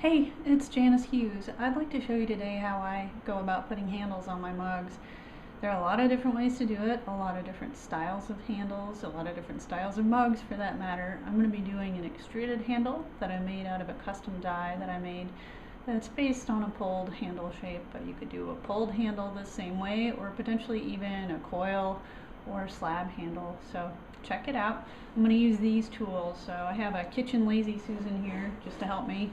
Hey, it's Janis Hughes. I'd like to show you today how I go about putting handles on my mugs. There are a lot of different ways to do it, a lot of different styles of handles, a lot of different styles of mugs for that matter. I'm going to be doing an extruded handle that I made out of a custom die that I made that's based on a pulled handle shape, but you could do a pulled handle the same way or potentially even a coil or slab handle. So check it out. I'm going to use these tools. So I have a kitchen Lazy Susan here just to help me.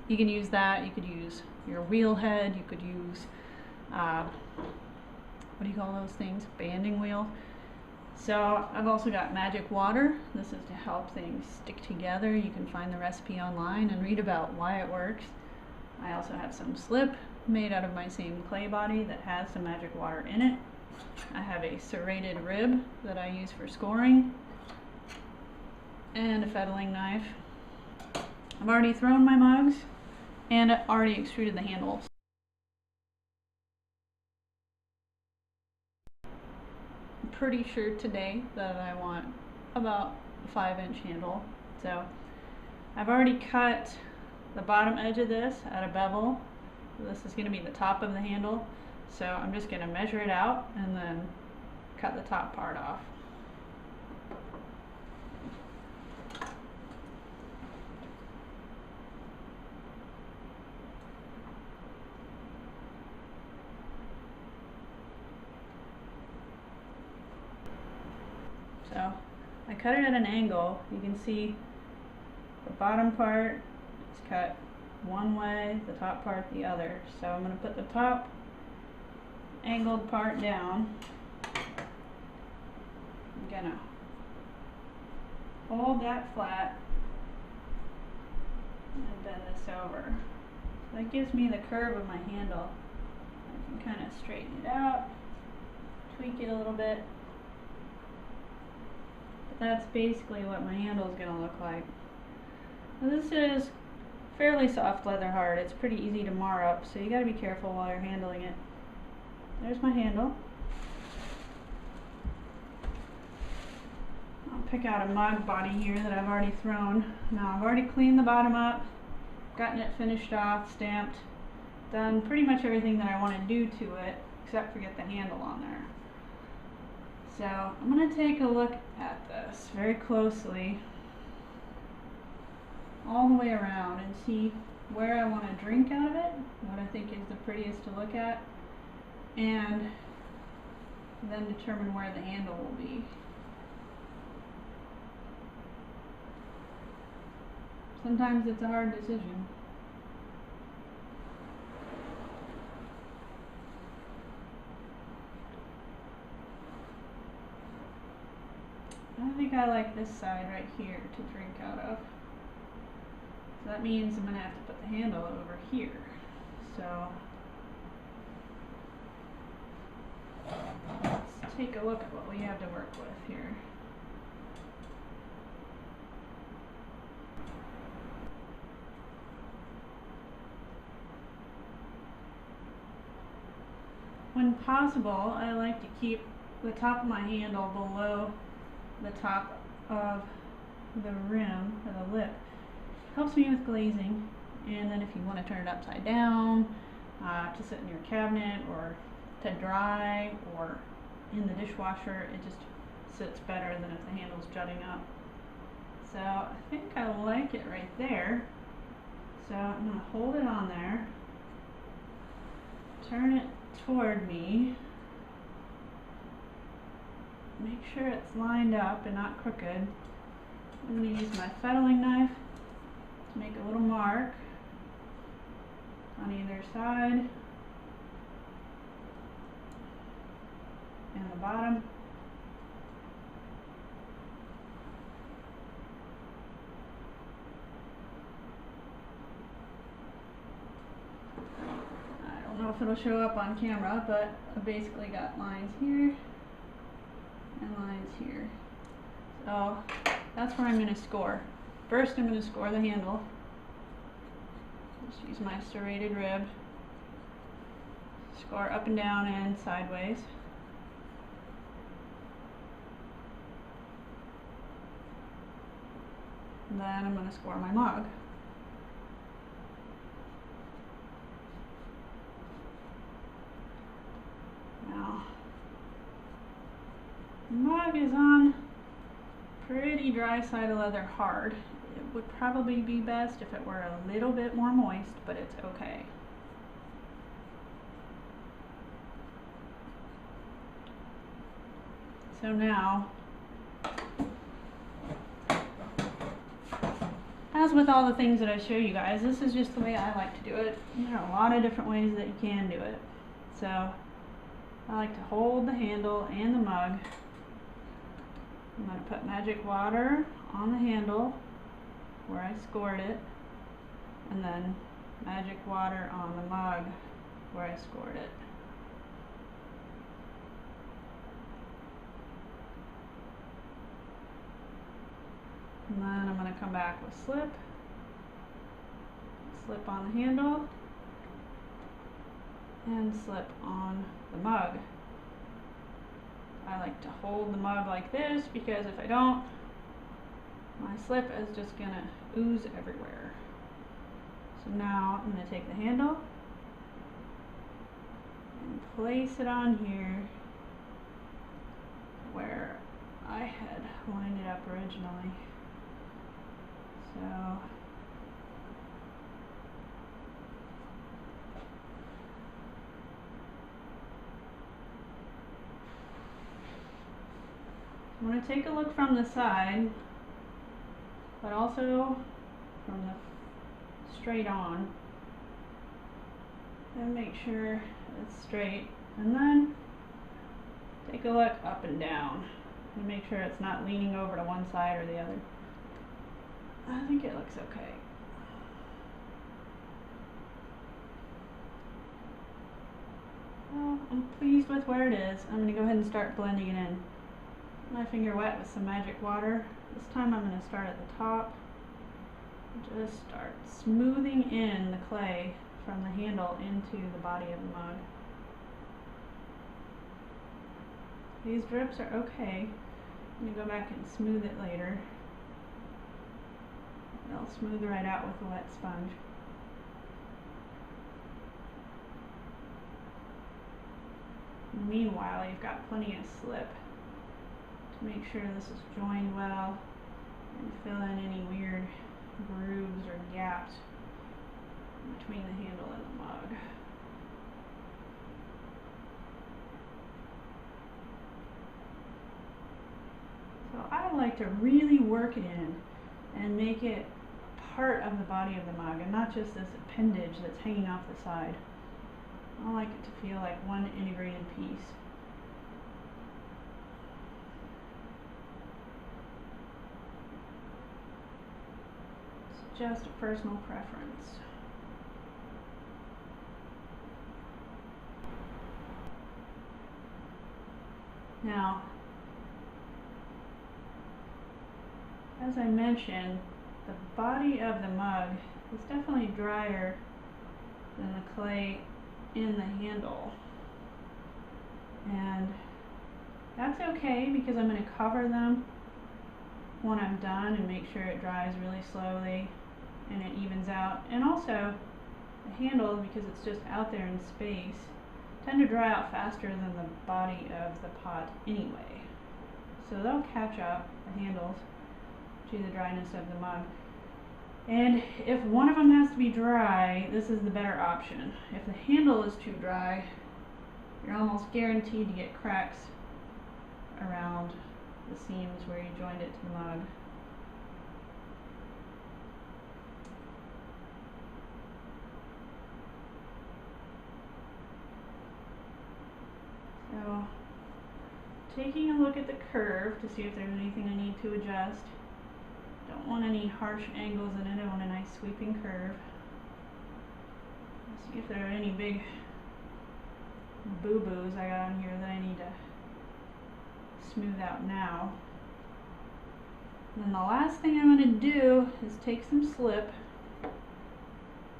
You can use that, you could use your wheel head, you could use, what do you call those things, banding wheel. So I've also got magic water. This is to help things stick together. You can find the recipe online and read about why it works. I also have some slip made out of my same clay body that has some magic water in it. I have a serrated rib that I use for scoring and a fettling knife. I've already thrown my mugs and already extruded the handles. I'm pretty sure today that I want about a 5-inch handle. So I've already cut the bottom edge of this at a bevel. This is going to be the top of the handle. So I'm just going to measure it out and then cut the top part off. So I cut it at an angle. You can see the bottom part is cut one way, the top part the other. So I'm going to put the top angled part down. I'm going to hold that flat and bend this over. So that gives me the curve of my handle. I can kind of straighten it out, tweak it a little bit. That's basically what my handle is going to look like. Now this is fairly soft leather hard. It's pretty easy to mar up, so you got to be careful while you're handling it. There's my handle. I'll pick out a mug body here that I've already thrown. Now I've already cleaned the bottom up, gotten it finished off, stamped, done pretty much everything that I want to do to it, except for get the handle on there. So I'm going to take a look at this very closely all the way around and see where I want to drink out of it, what I think is the prettiest to look at, and then determine where the handle will be. Sometimes it's a hard decision. I think I like this side right here to drink out of. So that means I'm going to have to put the handle over here. So let's take a look at what we have to work with here. When possible, I like to keep the top of my handle below the top of the rim or the lip. Helps me with glazing, and then if you want to turn it upside down to sit in your cabinet or to dry or in the dishwasher, it just sits better than if the handle's jutting up. So I think I like it right there. So I'm going to hold it on there, turn it toward me, make sure it's lined up and not crooked. I'm going to use my fettling knife to make a little mark on either side and the bottom. I don't know if it'll show up on camera, but I basically got lines here and lines here. So that's where I'm going to score. First I'm going to score the handle. Just use my serrated rib. Score up and down and sideways. And then I'm going to score my mug. The mug is on pretty dry side of leather hard. It would probably be best if it were a little bit more moist, but it's okay. So now, as with all the things that I show you guys, this is just the way I like to do it. There are a lot of different ways that you can do it. So I like to hold the handle and the mug. I'm going to put magic water on the handle where I scored it, and then magic water on the mug where I scored it. And then I'm going to come back with slip on the handle, and slip on the mug. I like to hold the mug like this because if I don't, my slip is just going to ooze everywhere. So now I'm going to take the handle and place it on here where I had lined it up originally. So I'm going to take a look from the side, but also from the straight on, and make sure it's straight, and then take a look up and down and make sure it's not leaning over to one side or the other. I think it looks okay. Well, I'm pleased with where it is. I'm going to go ahead and start blending it in. My finger wet with some magic water. This time I'm going to start at the top. Just start smoothing in the clay from the handle into the body of the mug. These drips are okay. I'm going to go back and smooth it later. They'll smooth right out with a wet sponge. Meanwhile, you've got plenty of slip to make sure this is joined well and fill in any weird grooves or gaps between the handle and the mug. So I like to really work it in and make it part of the body of the mug and not just this appendage that's hanging off the side. I like it to feel like one integrated piece. It's just a personal preference. Now, as I mentioned, the body of the mug is definitely drier than the clay in the handle, and that's okay because I'm going to cover them when I'm done and make sure it dries really slowly and it evens out. And also the handles, because it's just out there in space, tend to dry out faster than the body of the pot anyway, so they'll catch up, the handles, to the dryness of the mug. And if one of them has to be dry, this is the better option. If the handle is too dry, you're almost guaranteed to get cracks around the seams where you joined it to the mug. So, taking a look at the curve to see if there's anything I need to adjust. Don't want any harsh angles in it. I want a nice sweeping curve. Let's see if there are any big boo-boos I got on here that I need to smooth out now. And then the last thing I'm going to do is take some slip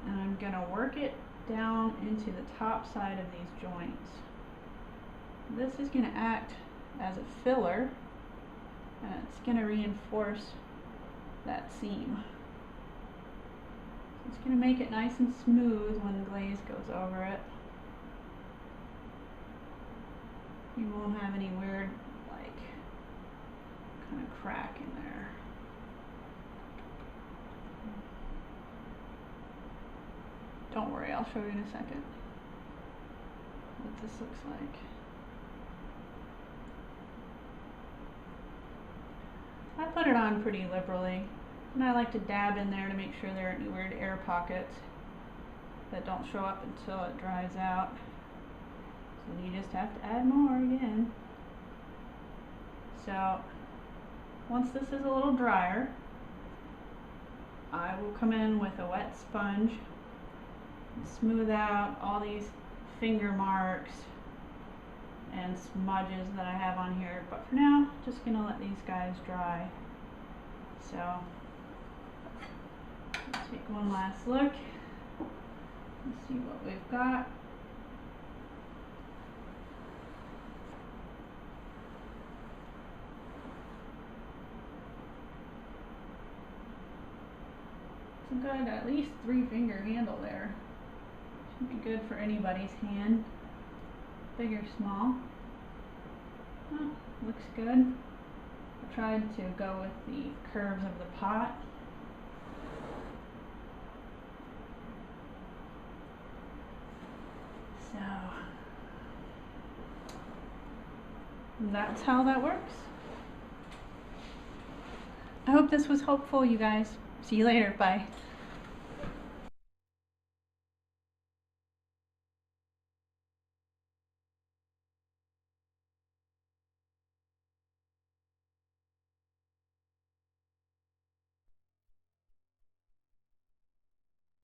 and I'm going to work it down into the top side of these joints. This is going to act as a filler and it's going to reinforce that seam. It's going to make it nice and smooth when the glaze goes over it. You won't have any weird like kind of crack in there. Don't worry, I'll show you in a second what this looks like. I put it on pretty liberally, and I like to dab in there to make sure there aren't any weird air pockets that don't show up until it dries out. So you just have to add more again. So once this is a little drier, I will come in with a wet sponge and smooth out all these finger marks and smudges that I have on here, but for now, just gonna let these guys dry. So, let's take one last look and see what we've got. It's a good, at least 3-finger handle there. Should be good for anybody's hand. Big or small. Oh, looks good. I tried to go with the curves of the pot. So that's how that works. I hope this was helpful, you guys. See you later. Bye.